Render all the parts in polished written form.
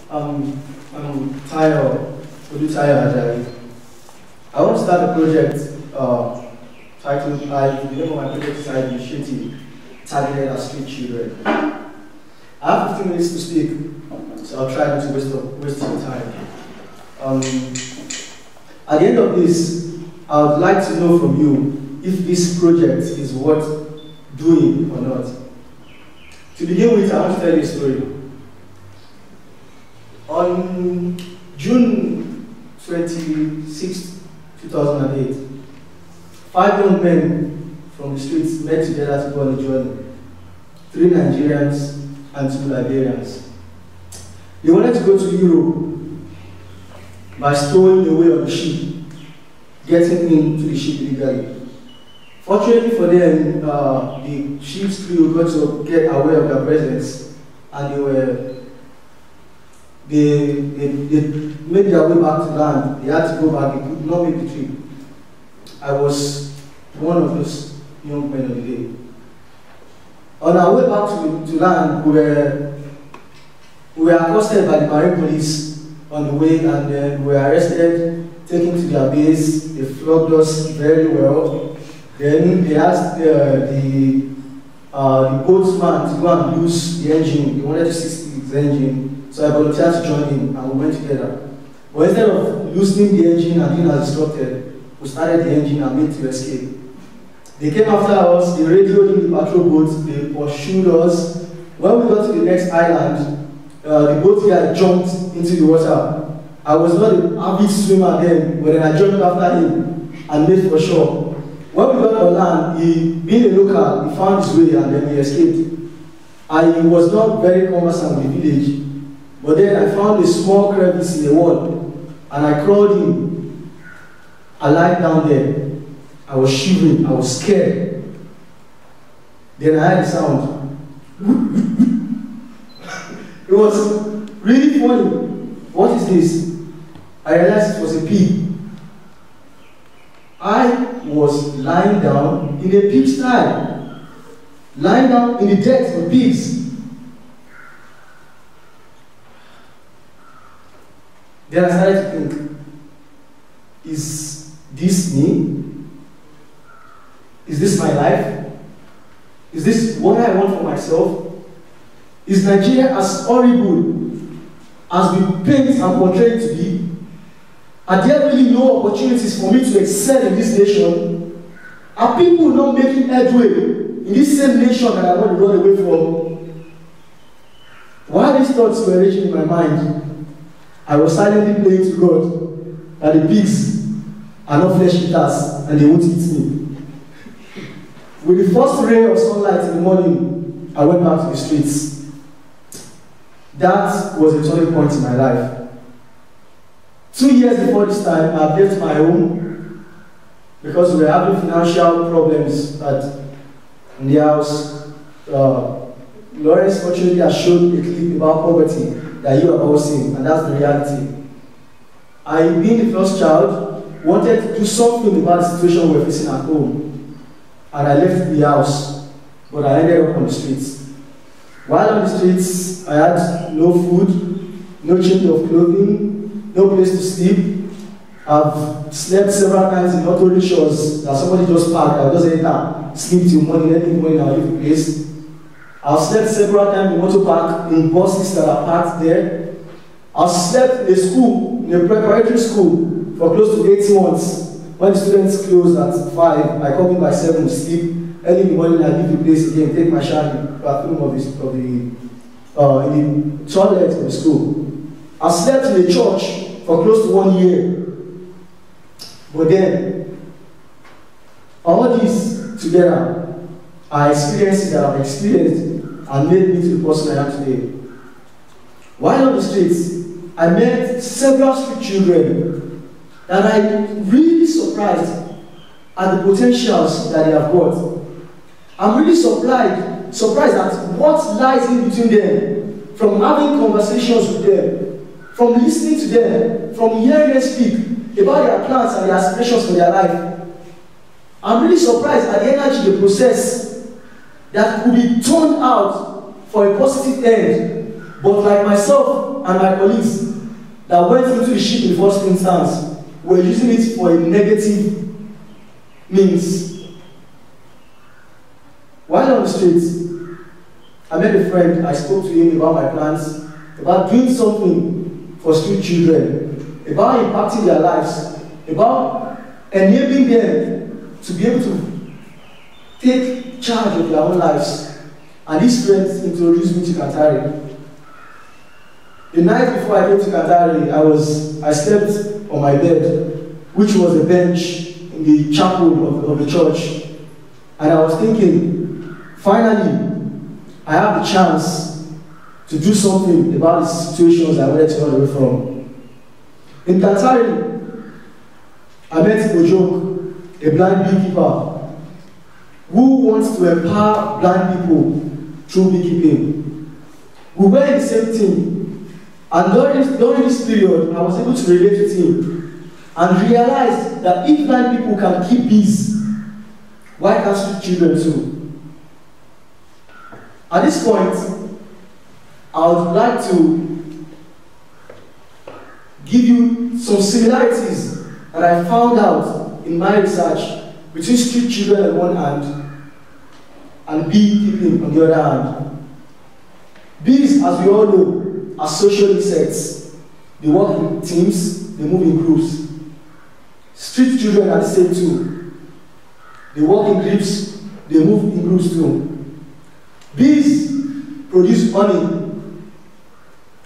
I'm Tayo Ajayi. I want to start a project titled HIVE. The name of my project is HIVE Initiative, targeted at street children. I have 15 minutes to speak, so I'll try not to waste your time. At the end of this, I would like to know from you if this project is worth doing or not. To begin with, I want to tell you a story. On June 26, 2008, 5 young men from the streets met together to go on a journey. 3 Nigerians and 2 Liberians. They wanted to go to Europe by stowing away on the ship, getting into the ship illegally. Fortunately for them, the ship's crew got to get aware of their presence, and they made their way back to land. They had to go back. They could not make the trip. I was one of those young men of the day. On our way back to land, we were accosted by the Marine Police on the way, and then we were arrested, taken to their base. They flogged us very well. Then they asked the boatsman to go and loose the engine. They wanted to seize the engine, so I volunteered to join him, and we went together. But instead of loosening the engine and being as instructed, we started the engine and made to escape. They came after us, they radioed in the patrol boat, they pursued us. When we got to the next island, the boat guy jumped into the water. I was not an avid swimmer then, but then I jumped after him and made for shore. When we got on land, being a local, he found his way and then he escaped. I was not very conversant with the village, but then I found a small crevice in the wall and I crawled in. I lied down there. I was shivering, I was scared. Then I heard the sound. It was really funny. What is this? I realized it was a pig. I was lying down in a pigsty, lying down in the dirt with pigs. Then I started to think, is this me? Is this my life? Is this what I want for myself? Is Nigeria as horrible as we paint and portray it to be? Are there really no opportunities for me to excel in this nation? Are people not making headway in this same nation that I want to run away from? While these thoughts were raging in my mind, I was silently praying to God that the pigs are not flesh eaters and they won't eat me. With the first ray of sunlight in the morning, I went back to the streets. That was a turning point in my life. 2 years before this time, I left my home because we were having financial problems in the house. Lawrence fortunately has shown a clip about poverty that you have all seen, and that's the reality. I, being the first child, wanted to do something about the situation we were facing at home. And I left the house, but I ended up on the streets. While on the streets, I had no food, no change of clothing, no place to sleep. I've slept several times in auto rickshaws that somebody just parked. I'll just enter, sleep till morning, early morning, I'll leave the place. I've slept several times in motor park, in buses that are parked there. I've slept in a school, in a preparatory school, for close to 8 months. When the students close at 5, I come in by 7 to sleep. Early in the morning, I leave the place again, take my shower in the bathroom in the toilet of the school. I slept in a church for close to 1 year. But then, all these together are experiences that I've experienced and made me to the person I am today. While on the streets, I met several street children that I'm really surprised at the potentials that they have got. I'm really surprised at what lies in between them, from having conversations with them, from listening to them, from hearing them speak about their plans and their aspirations for their life. I'm really surprised at the energy they possess that could be turned out for a positive end But like myself and my colleagues that went into the ship in the first instance, were using it for a negative means. While on the streets, I met a friend. I spoke to him about my plans, about doing something for street children, about impacting their lives, about enabling them to be able to take charge of their own lives. And this friend introduced me to Kanthari. The night before I came to Kanthari, I slept on my bed, which was a bench in the chapel of the church. And I was thinking, finally, I have the chance to do something about the situations I wanted to run away from. In Kanthari, I met Ojok, a blind beekeeper, who wants to empower blind people through beekeeping. We were in the same team, and during this period, I was able to relate with him and realize that if blind people can keep bees, why can't street children too? At this point, I would like to give you some similarities that I found out in my research between street children on one hand and beekeeping on the other hand. Bees, as we all know, are social insects. They work in teams, they move in groups. Street children are the same too. They work in groups, they move in groups too. Bees produce honey.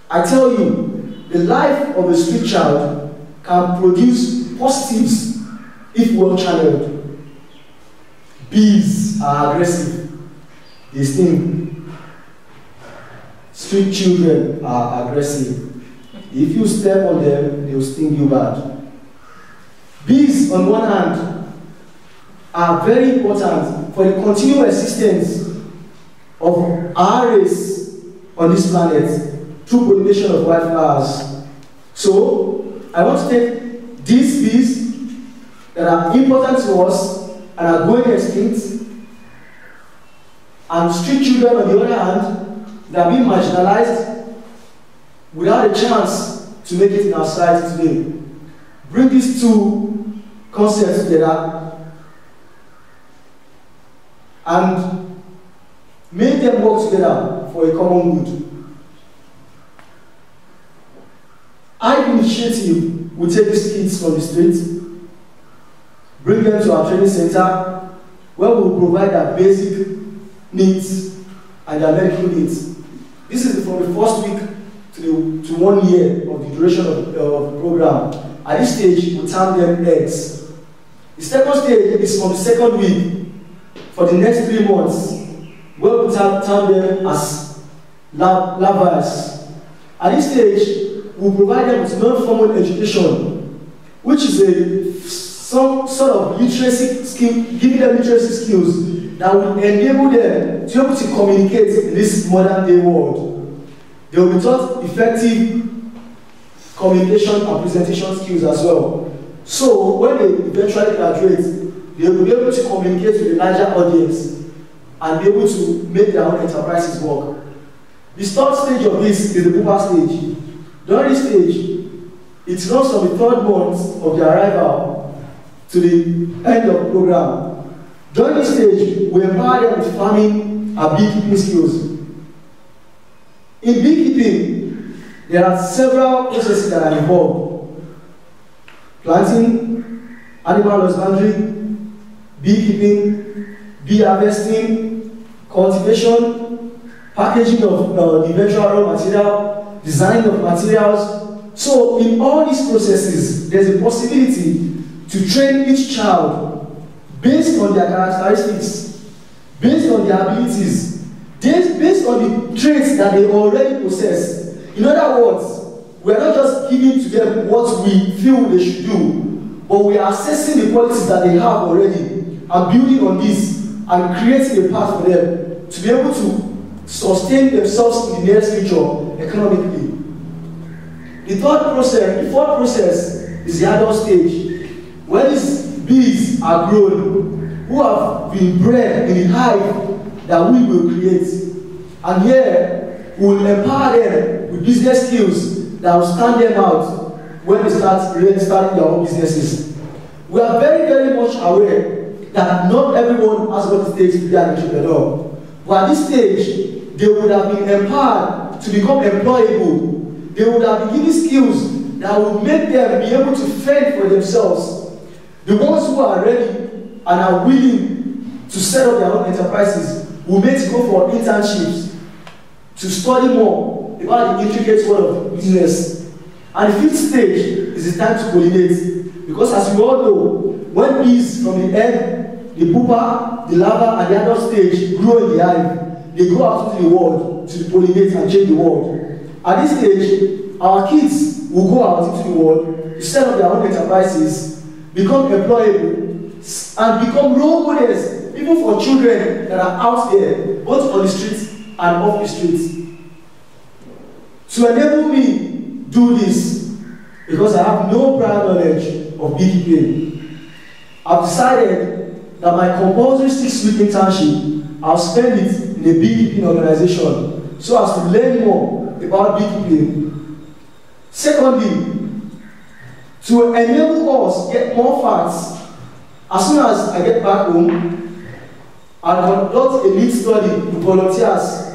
I tell you, the life of a street child can produce positives if well channeled. Bees are aggressive. They sting. Street children are aggressive. If you step on them, they will sting you bad. Bees, on one hand, are very important for the continual existence of our race on this planet through pollination of wildflowers. So, I want to take these bees that are important to us and are going extinct, and street children, on the other hand, that are being marginalized without a chance to make it in our society today. Bring these two concepts together and make them work together for a common good. HIVE Initiative will take these kids from the street, bring them to our training center, where we will provide their basic needs and their medical needs. This is from the first week to 1 year of the duration of the program. At this stage, we term them eggs. The second stage is from the second week for the next 3 months, where we term them as larvae. At this stage, we provide them with non-formal education, which is some sort of literacy skill, giving them literacy skills that will enable them to be able to communicate in this modern day world. They will be taught effective communication and presentation skills as well. So when they eventually graduate, they will be able to communicate with a larger audience and be able to make their own enterprises work. The third stage of this is the pupa stage. During this stage, it runs from the 3rd month of their arrival to the end of the program. During this stage, we empower them with farming and beekeeping skills. In beekeeping, there are several processes that are involved: planting, animal husbandry, beekeeping, bee harvesting, cultivation, packaging of the eventual raw material, design of materials. So in all these processes, there's a possibility to train each child based on their characteristics, based on their abilities, based on the traits that they already possess. In other words, we are not just giving to them what we feel they should do, but we are assessing the qualities that they have already and building on this and creating a path for them to be able to sustain themselves in the near future economically. The fourth process is the adult stage, where these bees are grown, who have been bred in the hive that we will create. And here, we will empower them with business skills that will stand them out when they start really starting their own businesses. We are very, very much aware that not everyone has what it takes to be an entrepreneur. But at this stage, they would have been empowered to become employable. They would have been given skills that would make them be able to fend for themselves. The ones who are ready and are willing to set up their own enterprises will make to go for internships to study more about the intricate world of business. And the fifth stage is the time to pollinate. Because as you all know, when bees from the egg, the pupa, the larva, and the adult stage grow in the hive, they go out into the world to pollinate and change the world. At this stage, our kids will go out into the world to set up their own enterprises, become employable, and become role models, even for children that are out there, both on the streets and off the streets. To enable me do this, because I have no prior knowledge of beekeeping, I've decided that my compulsory 6-week internship, I'll spend it in a beekeeping organization so as to learn more about beekeeping. Secondly, to enable us get more facts, as soon as I get back home, I'll conduct a lead study with volunteers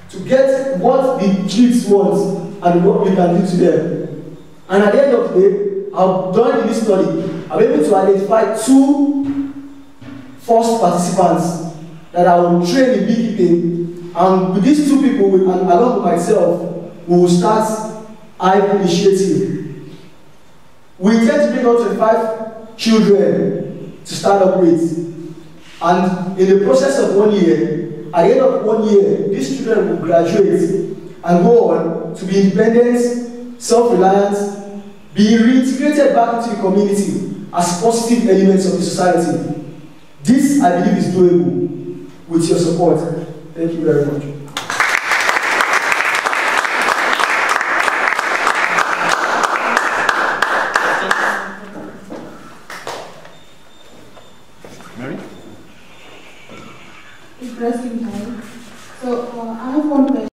to get what the kids want and what we can do to them. And at the end of the day, I've done this study. I'm able to identify 2 first participants that I will train in beekeeping, and with these 2 people, and along with myself, we will start HIVE Initiative. We intend to bring out 25 children to start up with. And in the process of 1 year, at the end of 1 year, these children will graduate and go on to be independent, self-reliant, be reintegrated back into the community as positive elements of the society. This, I believe, is doable with your support. Thank you very much. Mary? Interesting time. So I have one question.